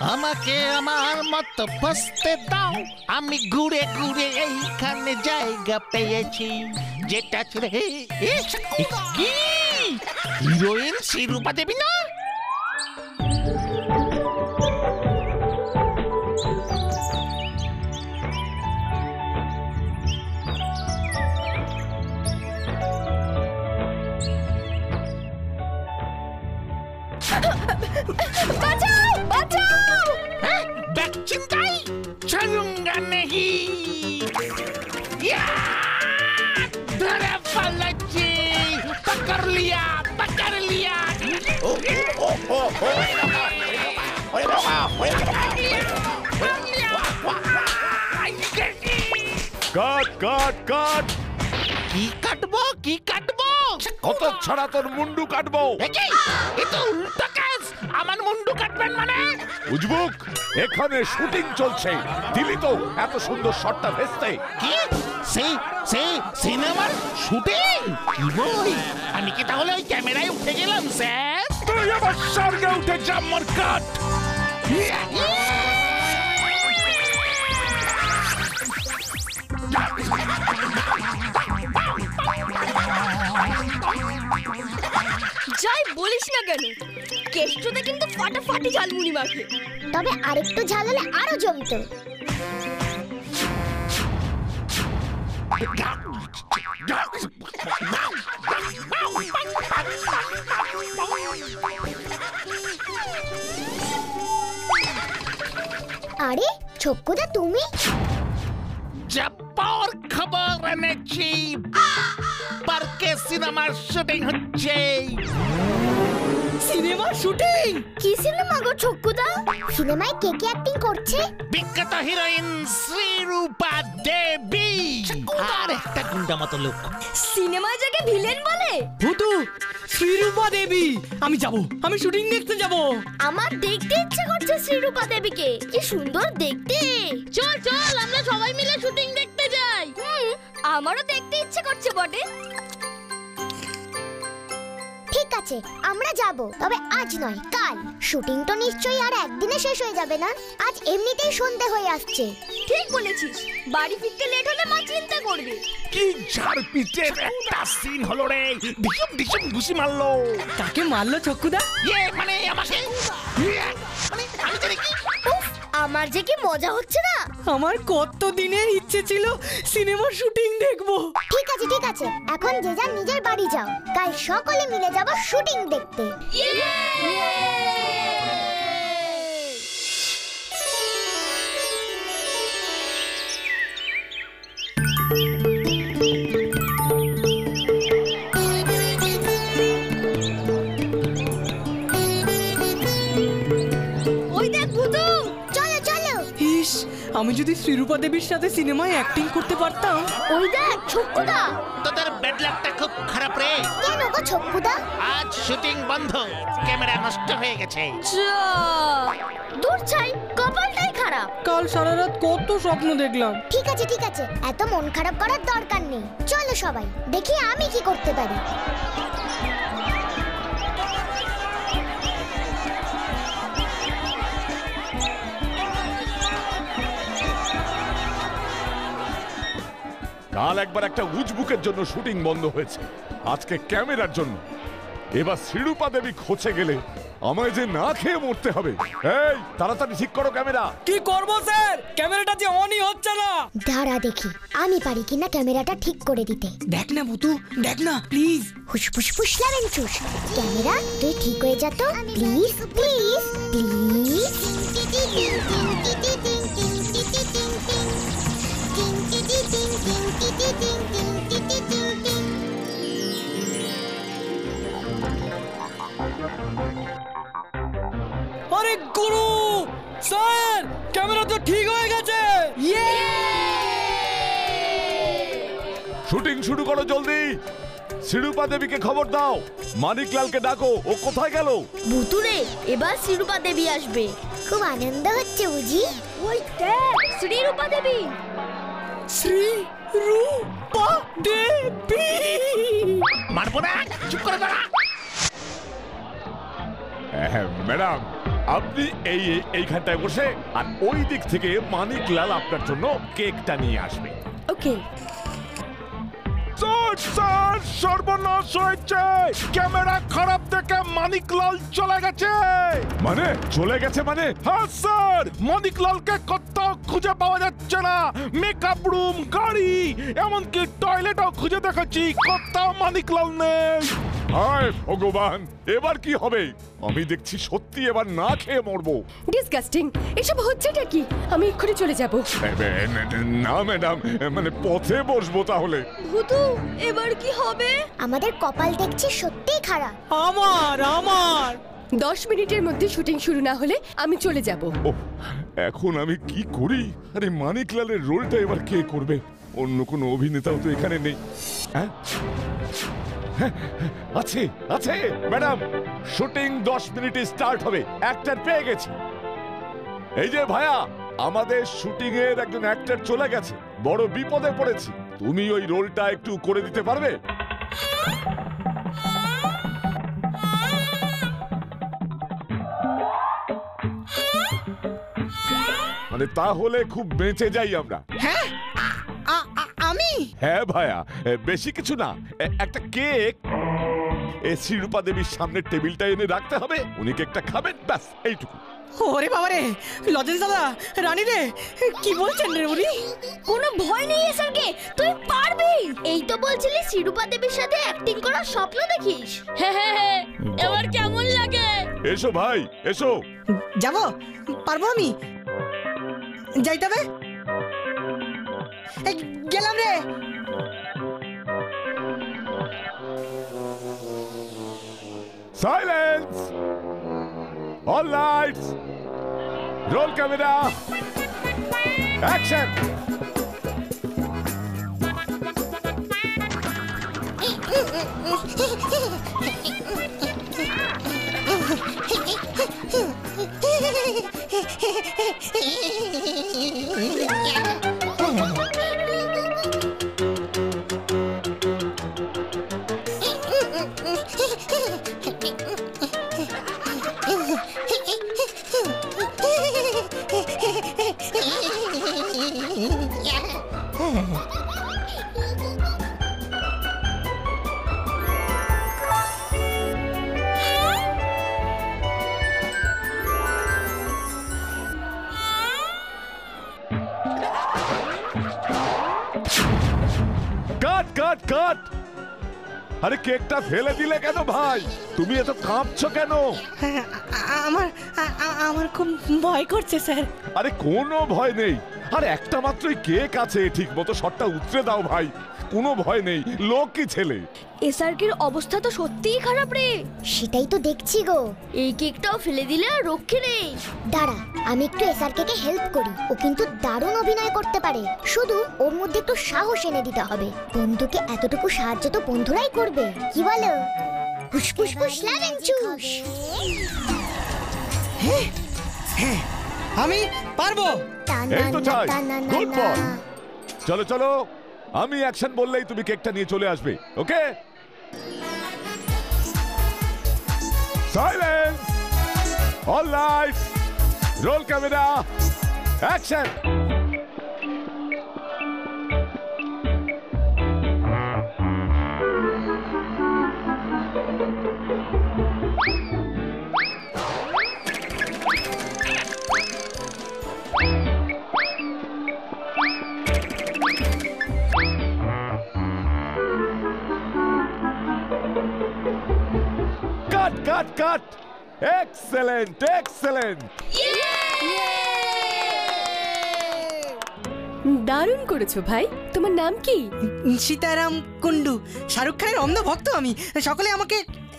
আমাকে আমার মতো বসতে দাও, আমি ঘুরে ঘুরে এইখানে জায়গা পেয়েছি, যেটা ছেড়ে কি হিরোইন শ্রীরূপা দেবী না? বাঁচাও বাঁচাও! बैक चिंताई चलूंगा नहीं। धरे फलची, पकड़ लिया पकड़ लिया। কাট কাট কাট! কি কাটবো? কত ছড়া তোর মুন্ডু কাটবো। একি এ তো উল্টো কাজ, আমার মুন্ডু কাটবেন মানে? উজবুক, এখানে শুটিং চলছে, দিলি তো এত সুন্দর শটটা ভেস্তে। কি সেই সিনেমার শুটিং? কি বল? আমি কি তাহলে ওই ক্যামেরায় উঠে গেলাম স্যার? তুই আমার স্বর্গে উঠে যা আমার কাট। যাই বলিস না কেন, কেষ্টতে কিন্তু ফাটাফাটি ঝালমুড়ি মাখে। তবে আরেকটু ঝাল হলে আরো জমতো। আরে ছক্কুদা, তুমি? জব্বর খবর এনেছি, পার্কে সিনেমার শুটিং হচ্ছে। সিনেমার শুটিং? কি সিনেমা গো ছক্কুদা? সিনেমায় কে কে অ্যাক্টিং করছে? বিখ্যাত হিরোইন শ্রীরূপা দেবী আর একটা গুন্ডা মতো লোক। সিনেমায় যাকে ভিলেন বলে? ভূতু, শ্রীরূপা দেবী। আমি যাব, আমি শুটিং দেখতে যাব। আমার দেখতে ইচ্ছে করছে শ্রীরূপা দেবীকে, কি সুন্দর দেখতে। চল চল আমরা সবাই মিলে শুটিং দেখতে যাই। আমারও দেখতে ইচ্ছে করছে বটে। ঠিক আছে, আমরা যাব, তবে আজ নয় কাল। শুটিং তো নিশ্চয়ই আর একদিনে শেষ হয়ে যাবে না, আজ এমনিতেই সন্ধে হয়ে আসছে। ঠিক বলেছিস, বাড়ি ফিরতে লেট হলে মা চিন্তা করবে। কি ঝাড় পিচের একটা সিন হলো রে, ডিসুম ডিসুম ঘুষি মারলো। কাকে মারলো ছক্কুদা? মানে আমাকে, মানে আমি জানি কি। আমার যে কি মজা হচ্ছে না। আমার কত দিনের ইচ্ছে ছিল সিনেমার শুটিং দেখবো। ঠিক আছে, এখন যে যার নিজের বাড়ি যাও, কাল সকলে মিলে যাব শুটিং দেখতে। ওই দেখ ভূতু, চলো চলো। ইস, আমি যদি শ্রীরূপা দেবীর সাথে সিনেমায় অ্যাক্টিং করতে পারতাম। ওই দেখ ছক্কুদা। তোদের ব্যাড লাকটা খুব খারাপ রে। কেন গো ছক্কুদা? আজ শুটিং বন্ধ, ক্যামেরা নষ্ট হয়ে গেছে। দূর ছাই, কপালটাই খারাপ। কাল সারা রাত কত স্বপ্ন দেখলাম। ঠিক আছে, এত মন খারাপ করার দরকার নেই। চলো সবাই, দেখি আমি কি করতে পারি। কাল একবার একটা উজবুকের জন্য শুটিং বন্ধ হয়েছে, আজকে ক্যামেরার জন্য। এবার শ্রীরূপা দেবী খোঁচে গেলে আমায় যে না খেয়ে মরতে হবে। এই তাড়াতাড়ি ঠিক করো ক্যামেরা। কি করব স্যার, ক্যামেরাটা যে অনই হচ্ছে না। দাঁড়া দেখি আমি পারি কিনা ক্যামেরাটা ঠিক করে দিতে। দেখ না ভূতু, দেখ না প্লিজ। হুসফুস ফুসলাবেন চুস। ক্যামেরা তুই ঠিক হয়ে যা তো, প্লিজ প্লিজ প্লিজ। আরে গুরু স্যার, ক্যামেরা তো ঠিক হয়ে গেছে। শুটিং শুরু করো জলদি। শ্রীরূপা দেবীকে খবর দাও, মানিকলালকে ডাকো। ও কোথায় গেল? ভূতুরে, এবার শ্রীরূপা দেবী আসবে। খুব আনন্দ হচ্ছে বুঝি। ওই দেখ শ্রীরূপা দেবী। শ্রীরূপা দেবী। মারবো না, চুপ করে দাঁড়া। ম্যাডাম, আপনি এইখানটায় বসে আর ওই দিক থেকে মানিকলাল আপনার জন্য কেকটা নিয়ে আসবে। ওকে। স্যার, সর্বনাশ হয়েছে, ক্যামেরা খারাপ দেখে মানিকলাল চলে গেছে। মানে চলে গেছে মানে? হ্যাঁ স্যার, মানিকলালকে কোথাও খুঁজে পাওয়া যাচ্ছে না। মেকআপ রুম, গাড়ি, এমনকি টয়লেটও খুঁজে দেখেছি, কোথাও মানিকলাল নেই। হায় ভগবান, এবার কি হবে? আমি দেখছি সত্যি এবার না খেয়ে মরবো। ডিসগাস্টিং, এসব হচ্ছেটা কি? আমি এক্ষুনি চলে যাব। না ম্যাডাম, মানে পথে বসবো তাহলে। ভূতু, এবার কি হবে? আমাদের কপাল দেখছি সত্যিই খারাপ। আমার 10 মিনিটের মধ্যে শুটিং শুরু না হলে আমি চলে যাব। ওহ, এখন আমি কি করি? আরে মানিকলালের রোলটা এবার কে করবে? অন্য কোনো অভিনেতাও তো এখানে নেই। হ্যাঁ, আছে আছে ম্যাডাম, শুটিং 10 মিনিটে স্টার্ট হবে। অ্যাক্টর পেয়ে গেছি। এই যে ভাইয়া, আমাদের শুটিং এর একজন অ্যাক্টর চলে গেছে, বড় বিপদে পড়েছি। তুমি ওই রোলটা একটু করে দিতে পারবে? মানে তাহলে খুব বেঁচে যাই আমরা। হ্যাঁ, আমি হ্যাঁ ভাইয়া, বেশি কিছু না, একটা কেক শ্রীরূপা দেবীর সামনের টেবিলটা এনে রাখতে হবে, উনি কেকটা খাবেন, ব্যাস এইটুকু। ওরে বাবা রে, লজেন্স দাদা, রানী রে, কি বলছেন রে উনি? কোনো ভয় নেই এসআরকে, তুই পারবি। এই তো বলছিলি শ্রীরূপা দেবীর সাথে অ্যাক্টিং করার স্বপ্ন দেখিস। হ্যাঁ, এবার কেমন লাগে? এসো ভাই, এসো। যাব, পারবো আমি। যাইতে হবে, গেলাম রে। Silence, all lights, roll camera, action. Cut cut cut! আরে কেকটা ফেলে দিলে কেন ভাই? তুমি এত কাঁপছো কেন? আমার খুব ভয় করছে স্যার। আরে কোনো ভয় নেই, আর একটা মাত্রই কেক আছে, ঠিক মতো শটটা উতরে দাও ভাই, কোনো ভয় নেই, লোকই ছেলে। এসআরকের অবস্থা তো সত্যিই খারাপ রে। সেটাই তো দেখছি গো। এই কেকটাও ফেলে দিলে আর রক্ষে নেই। দাঁড়া, আমি একটু এসআরকে হেল্প করি, ও কিন্তু দারুণ অভিনয় করতে পারে, শুধু ওর মধ্যে একটু সাহস এনে দিতে হবে। বন্ধুকে এতটুকু সাহায্য তো বন্ধুরাই করবে, কি বলো? ফুসফুস ফুস লাগেন চুস। আমি পারবো। এই তো চাই, গুড বয়। চলো চলো, আমি অ্যাকশন বললেই তুমি কেকটা নিয়ে চলে আসবে, okay? Silence, all lights, roll camera, action. Cut cut cut! Excellent excellent! দারুণ করেছো ভাই। তোমার নাম কি? সীতারাম কুন্ডু। শাহরুখ খানের অন্ধ ভক্ত আমি, সকলে আমাকে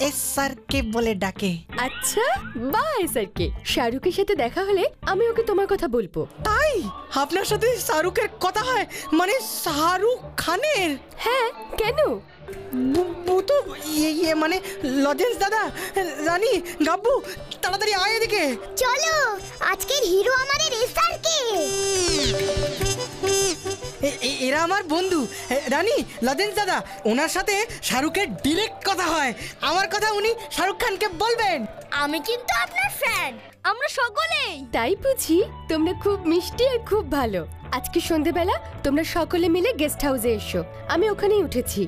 এস স্যার কে বলে ডাকে। আচ্ছা, বাহ এসআরকে। শাহরুখের সাথে দেখা হলে আমি ওকে তোমার কথা বলবো। তাই আপনার সাথে শাহরুখের কথা হয়? মানে শাহরুখ খানের? হ্যাঁ, কেন? তো ইয়ে মানে লজেন্স দাদা, রানী, গাব্বু, তাড়াতাড়ি আয় এদিকে। চলো, আজকের হিরো আমাদের এসআরকে। এরা আমার বন্ধু রানী, লজেন্স দাদা। ওনার সাথে শাহরুখের ডিরেক্ট কথা হয়। আমার কথা উনি শাহরুখ খানকে বলবেন। আমি কিন্তু আপনার ফ্যান, আমরা সকলেই। তাই বুঝি তোমরা খুব মিষ্টি আর খুব ভালো। আজকে সন্ধেবেলা তোমরা সকলে মিলে গেস্ট হাউসে এসো, আমি ওখানেই উঠেছি।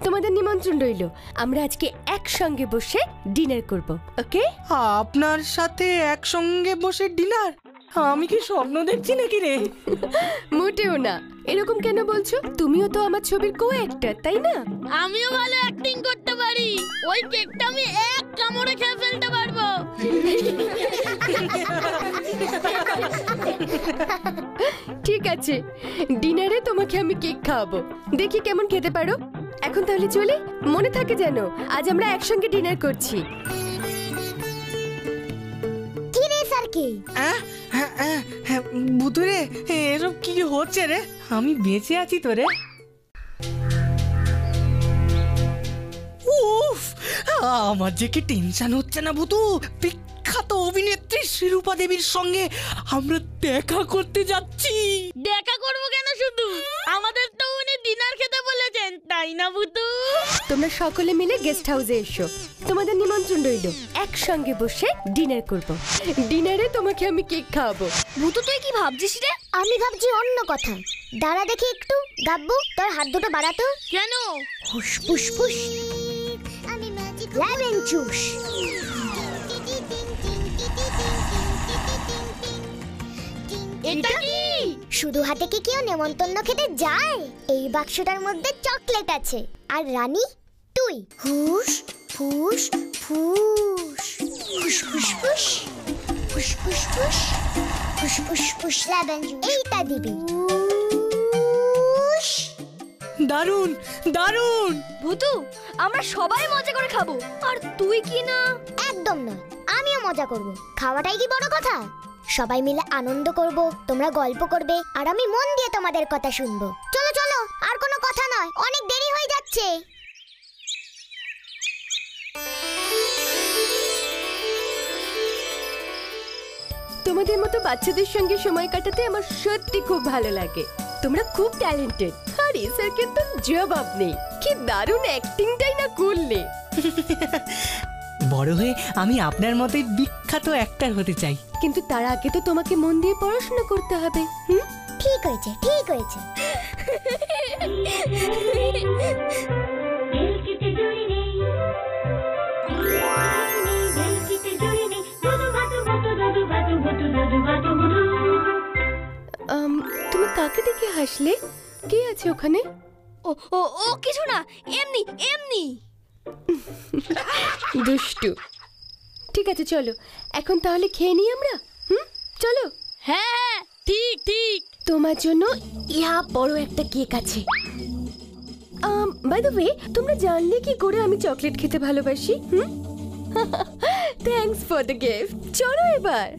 তোমাদের নিমন্ত্রণ রইল, আমরা আজকে একসঙ্গে বসে ডিনার করব, ওকে? আপনার সাথে একসঙ্গে বসে ডিনার? আমি কি স্বপ্ন দেখছি নাকি রে? মোটেও না। এরকম কেন বলছো? তুমিও তো আমার ছবির কো অ্যাক্টর, তাই না? আমিও ভালো অ্যাক্টিং করতে পারি। ওই কেকটা আমি এক কামড়ে খেয়ে ফেলতে পারবো। ঠিক আছে, ডিনারে তোমাকে আমি কেক খাওয়াবো, দেখি কেমন খেতে পারো। এখন তাহলে চলে, মনে থাকে যেন আজ আমরা একসঙ্গে ডিনার করছি। কি রে সার্কি? বুতুরে, এসব কি হচ্ছে রে? আমি বেঁচে আছি তো রে। উফ, আমার যে কি টেনশন হচ্ছে না বুতু। বিখ্যাত অভিনেত্রী শিরূপা দেবীর সঙ্গে আমরা দেখা করতে যাচ্ছি। দেখা করবো কেন শুধু? আমাদের তো উনি ডিনার খেতে বলেছেন, তাই না বুতু? তোমরা সকলে মিলে গেস্ট হাউসে এসো, তোমাদের নিমন্ত্রণ রইল। একসঙ্গে বসে ডিনার করব। ডিনারে তোমাকে আমি কেক খাওয়াবো। বুতু তুই কি ভাবছিস রে? আমি ভাবছি অন্য কথা। দাঁড়া দেখি একটু। গাব্বু, তোর হাত দুটো বাড়াতো। কেন? হুস ফুস ফুস, লেমন জুস। এটা কি? শুধু হাতে কি কেউ নেমন্তন্ন খেতে যায়? এই বাক্সটার মধ্যে চকলেট আছে। আর রানী তুই। হুস ফুস ফুস, ফুস ফুস ফুস, ফুস ফুস ফুস, ফুস ফুস ফুস, লেমন জুস। এইটা দিবি। হুস। দারুণ দারুণ। ভুতু, আমরা সবাই মজা করে খাবো, আর তুই কি না? একদম নয়, আমিও মজা করব। খাওয়াটাই কি বড় কথা? সবাই মিলে আনন্দ করব, তোমরা গল্প করবে, আর আমি মন দিয়ে তোমাদের কথা শুনবো। চলো চলো, আর কোনো কথা নয়, অনেক দেরি হয়ে যাচ্ছে। তোমাদের মতো বাচ্চাদের সঙ্গে সময় কাটাতে আমার সত্যি খুব ভালো লাগে। তোমরা খুব ট্যালেন্টেড, আর স্যারকে তো জবাব নেই। কি দারুণ অ্যাক্টিংটাই না করলে। বড় হয়ে আমি আপনার মতোই বিখ্যাত অ্যাক্টর হতে চাই। কিন্তু তার আগে তো তোমাকে মন দিয়ে পড়াশোনা করতে হবে। ঠিক হয়েছে, ঠিক হয়েছে। তুমি কাকে দেখে হাসলে? কে আছে ওখানে? ও ও ও কিছু না, এমনি এমনি। দুষ্টু। ঠিক আছে চলো, এখন তাহলে খেয়ে নিই আমরা। চলো। হ্যাঁ হ্যাঁ, ঠিক ঠিক। তোমার জন্য ইয়া বড় একটা কেক আছে। বাই দ্য ওয়ে, তোমরা জানলে কি করে আমি চকলেট খেতে ভালোবাসি? Thanks for the gift. চলো এবার।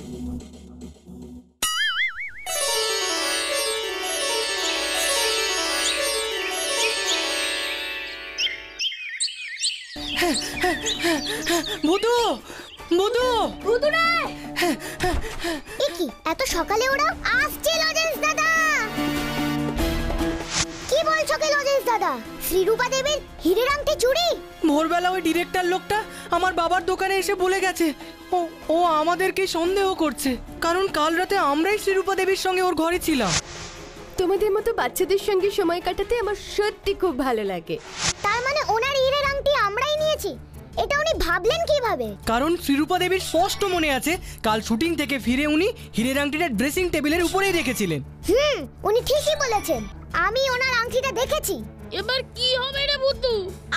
বুধু বুধু ভুতু রে! এ কি এত সকালে ওরা আসছে? লজেন্স দাদা, কি বলছো কি লজেন্স দাদা? শ্রীরূপা দেবীর হীরের আংটি চুরি? ভোরবেলা ওই ডিরেক্টর লোকটা আমার বাবার দোকানে এসে বলে গেছে ও আমাদেরকে সন্দেহ করছে, কারণ কাল রাতে আমরাই শ্রীরূপা দেবীর সঙ্গে ওর ঘরে ছিলাম। তোমাদের মতো বাচ্চাদের সঙ্গে সময় কাটাতে আমার সত্যি খুব ভালো লাগে। তার মানে ওনার হীরের আংটি আমরাই নিয়েছি? এটা উনি ভাবলেন কিভাবে? কারণ শ্রীরূপা দেবীর স্পষ্ট মনে আছে কাল শুটিং থেকে ফিরে উনি হীরের আংটিটা ড্রেসিং টেবিলের উপরেই রেখেছিলেন। উনি ঠিকই বলেছেন, আমি ওনার আংটিটা দেখেছি। এবার কি হবে রে ভুতু?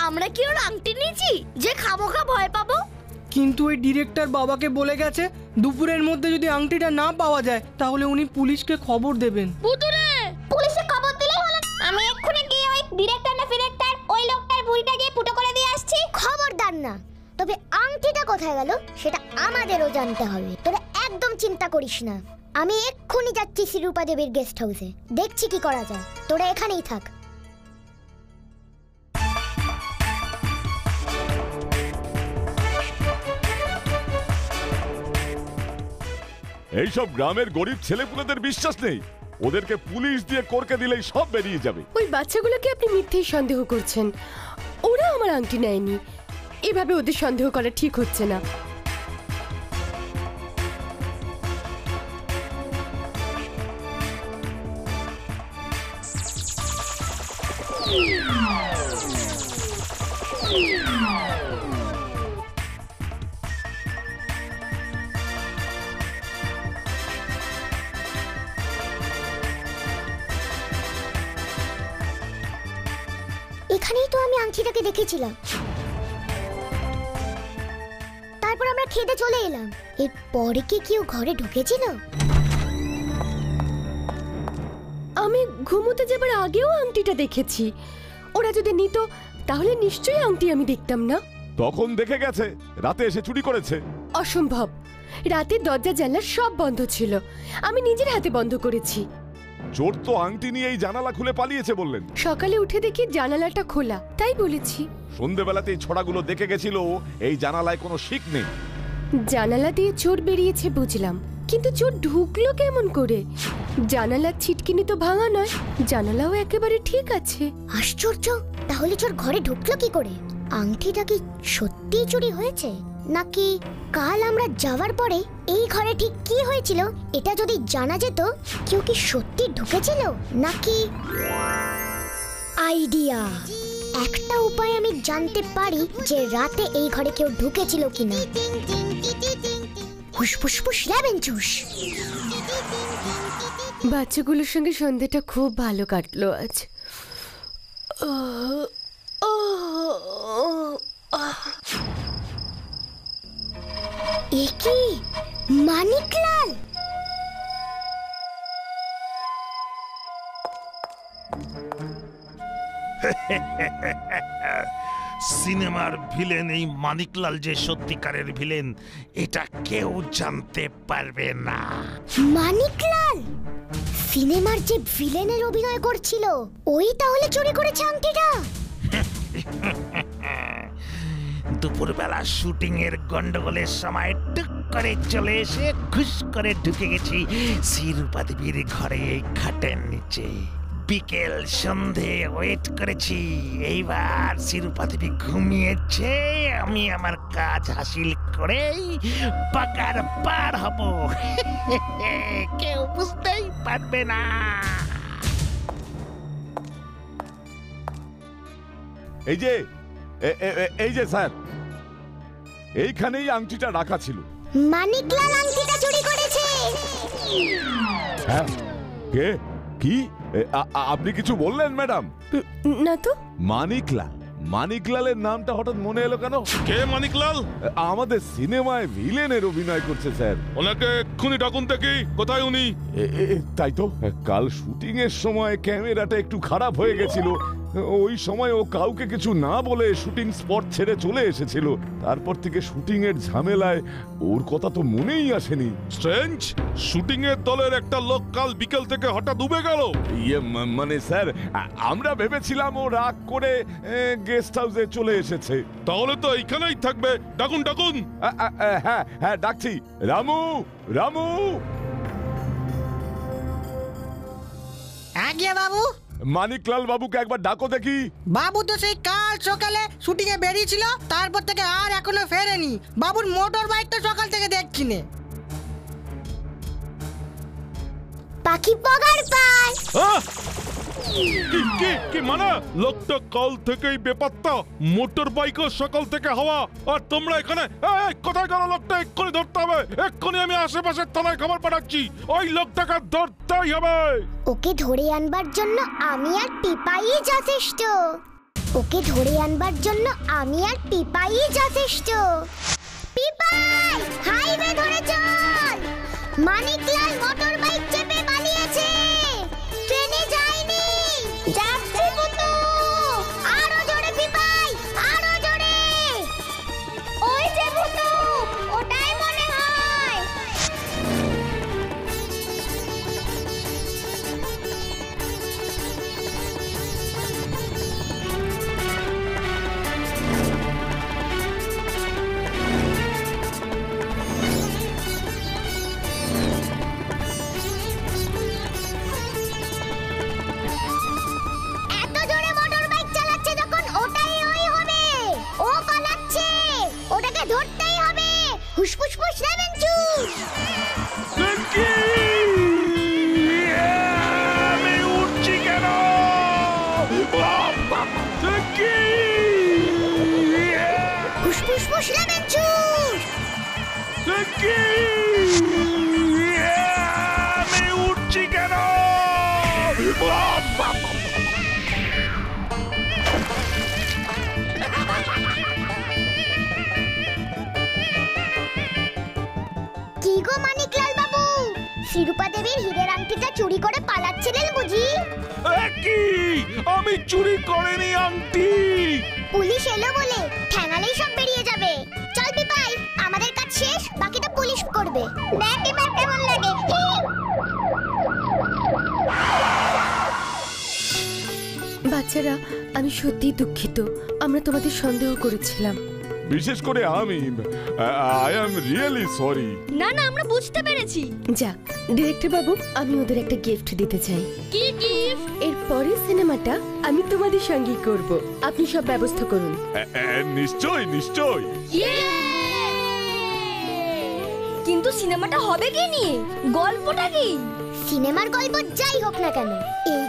আমরা কি ওর আংটি নিয়েছি যে খামোখা ভয় পাবো? কিন্তু ওই ডিরেক্টর বাবাকে বলে গেছে দুপুরের মধ্যে যদি আংটিটা না পাওয়া যায় তাহলে উনি পুলিশকে খবর দেবেন। ভুতু রে! পুলিশে খবর দিলেই হলো। আমি এক্ষুনি গিয়ে ওই ডিরেক্টর না ফিরেক্টর ওই লোকটার ভুঁড়িটা গিয়ে ফুটো করে দিয়ে আসছি। খবরদার না, তবে আংটিটা কোথায় গেল সেটা আমাদেরও জানতে হবে। তোরা একদম চিন্তা করিস না, আমি এক্ষুনি যাচ্ছি শ্রীরূপা দেবীর গেস্ট হাউসে, দেখছি কি করা যায়। তোরা এখানেই থাক। এইসব গ্রামের গরিব ছেলেপুলেদের বিশ্বাস নেই। ওদেরকে পুলিশ দিয়ে করকে দিলেই সব বেরিয়ে যাবে। ওই বাচ্চাগুলোকে আপনি মিথ্যেই সন্দেহ করছেন। ওরা আমার আংটি নেয়নি। এভাবে ওদের সন্দেহ করা ঠিক হচ্ছে না। এখানেই তো আমি আংটিটাকে দেখেছিলাম। তারপর আমরা খেতে চলে এলাম। এরপরে কি কেউ ঘরে ঢুকেছিল? আমি ঘুমোতে যাবার আগেও আংটিটা দেখেছি। ওরা যদি নিত তাহলে নিশ্চয়ই আংটি আমি দেখতাম না। তখন দেখে গেছে রাতে এসে চুরি করেছে। অসম্ভব। রাতে দরজা জানলা সব বন্ধ ছিল। আমি নিজের হাতে বন্ধ করেছি। চোর তো আংটি নিয়ে এই জানালা খুলে পালিয়েছে বললেন। সকালে উঠে দেখি জানালাটা খোলা, তাই বলেছি। সন্ধ্যেবেলাতে এই ছড়াগুলো দেখে গেছিল এই জানালায় কোনো শিক নেই। জানালা দিয়ে চোর বেরিয়েছে বুঝলাম, কিন্তু চোর ঢুকলো কেমন করে? জানালার ছিটকিনি তো ভাঙা নয়, জানালাও একেবারে ঠিক আছে। আশ্চর্য! তাহলে চোর ঘরে ঢুকলো কি করে? আংটিটা কি সত্যি চুরি হয়েছে, নাকি কাল আমরা যাওয়ার পরে এই ঘরে ঠিক কি হয়েছিল এটা যদি জানা যেত, কেউ কি সত্যি ঢুকেছিল নাকি? আইডিয়া! একটা উপায় আমি জানতে পারি যে রাতে এই ঘরে কেউ ঢুকেছিল কিনা। ফুসফুসফুস ল্যাবেঞ্চুস। বাচ্চাগুলোর সঙ্গে সন্ধ্যেটা খুব ভালো কাটলো আজ। এ কি মানিকলাল? সিনেমার ভিলেন এই মানিকলাল যে সত্যিকারের ভিলেন এটা কেউ জানতে পারবে না। মানিকলাল সিনেমার যে ভিলেনের অভিনয় করছিল ওই তাহলে চুরি করেছে আংটিটা? দুপুরবেলা শুটিং এর গন্ডগোলের সময় টুক করে চলে এসে খুশ করে ঢুকে গেছি শিরূপা দেবীর ঘরে এই খাটের নিচে। বিকেল সন্ধে ওয়েট করেছি। এইবার শিরূপা দেবী ঘুমিয়েছে, আমি আমার কাজ হাসিল করেই পাকার পার হব। কেউ বুঝতেই পারবে না। এই যে স্যার, এইখানেই আংটিটা রাখা ছিল। মানিকলাল আংটিটা চুরি করেছে। হ্যাঁ? কে? কি? আপনি কিছু বললেন ম্যাডাম? না তো। মানিকলাল? মানিকলালের নামটা হঠাৎ মনে এলো কেন? কে মানিকলাল? আমাদের সিনেমায় ভিলেনের অভিনয় করছে স্যার। ওনাকে এক্ষুনি ডাকুন দেখি, কোথায় উনি? তাই তো, কাল শুটিং এর সময় ক্যামেরাটা একটু খারাপ হয়ে গেছিল। ওই সময় ও কাউকে কিছু না বলে শুটিং স্পট ছেড়ে চলে এসেছিল। তারপর থেকে শুটিং এর ঝামেলায় ওর কথা তো মনেই আসেনি। স্ট্রেঞ্জ, শুটিং এর দলের একটা লোক কাল বিকেল থেকে হঠাৎ ডুবে গেল। মানে স্যার, আমরা ভেবেছিলাম ও রাগ করে গেস্ট হাউসে চলে এসেছে। তাহলে তো এইখানেই থাকবে। ডাকুন ডাকুন। হ্যাঁ হ্যাঁ ডাকছি। রামু, রামু। আজ্ঞা বাবু। মানিকলাল বাবুকে একবার ডাকো দেখি। বাবু তো সেই কাল সকালে শুটিং এ বেরিয়েছিল, তারপর থেকে আর এখনো ফেরেনি। বাবুর মোটর বাইক তো সকাল থেকে দেখছি নে। পাখি পগার পায়। কি মানে? লোকটা কাল থেকেই বেপাত্তা, মোটর বাইকও সকাল থেকে হাওয়া, আর তোমরা এখানে। কোথায় গেল লোকটা? এক্ষুনি ধরতে হবে। এক্ষুনি আমি আশেপাশের থানায় খবর পাঠাচ্ছি। ওই লোকটাকে ধরতেই হবে। ওকে ধরে আনবার জন্য আমি আর পিপাই যথেষ্ট। ওকে ধরে আনবার জন্য আমি আর পিপাই যথেষ্ট। পিপাই, হাইওয়ে ধরে চল। মানিকলাল মোটর বাইক চেপে পালিয়েছে, ট্রেনে যায়নি। যাচ্ছে কুতু। আরো জোরে পিপাই, আরো জোরে। ওই যে কুতু, ওটাই মনে হয়। হুসফুসফুস লেমন জুস। আমি উঠছি কেন? হুসফুসফুস লেমন জুস। আমি উঠছি কেন? কি গো মানিকলাল বাবু, শিরূপা দেবীর হীরের আংটিটা চুরি করে পালাচ্ছিলেন বুঝি? কি? আমি চুরি করিনি আংটি। পুলিশ এলো বলে ঠ্যাঙালেই সব বেরিয়ে যাবে। চল বিপাই, আমাদের কাজ শেষ, বাকিটা পুলিশ করবে। দেখ এবার কেমন লাগে। বাচ্চারা, আমি সত্যিই দুঃখিত, আমরা তোমাদের সন্দেহ করেছিলাম। বিশেষ করে আমি আই অ্যাম রিয়েলি সরি। না না, আমরা বুঝতে পেরেছি। যাক, ডিরেক্টর বাবু, আমি ওদের একটা গিফট দিতে চাই। কি গিফট? এর পরের সিনেমাটা আমি তোমাদের সঙ্গেই করব, আপনি সব ব্যবস্থা করুন। নিশ্চয় নিশ্চয়। কিন্তু সিনেমাটা হবে কি নিয়ে? গল্পটা কি? সিনেমার গল্প যাই হোক না কেন, এই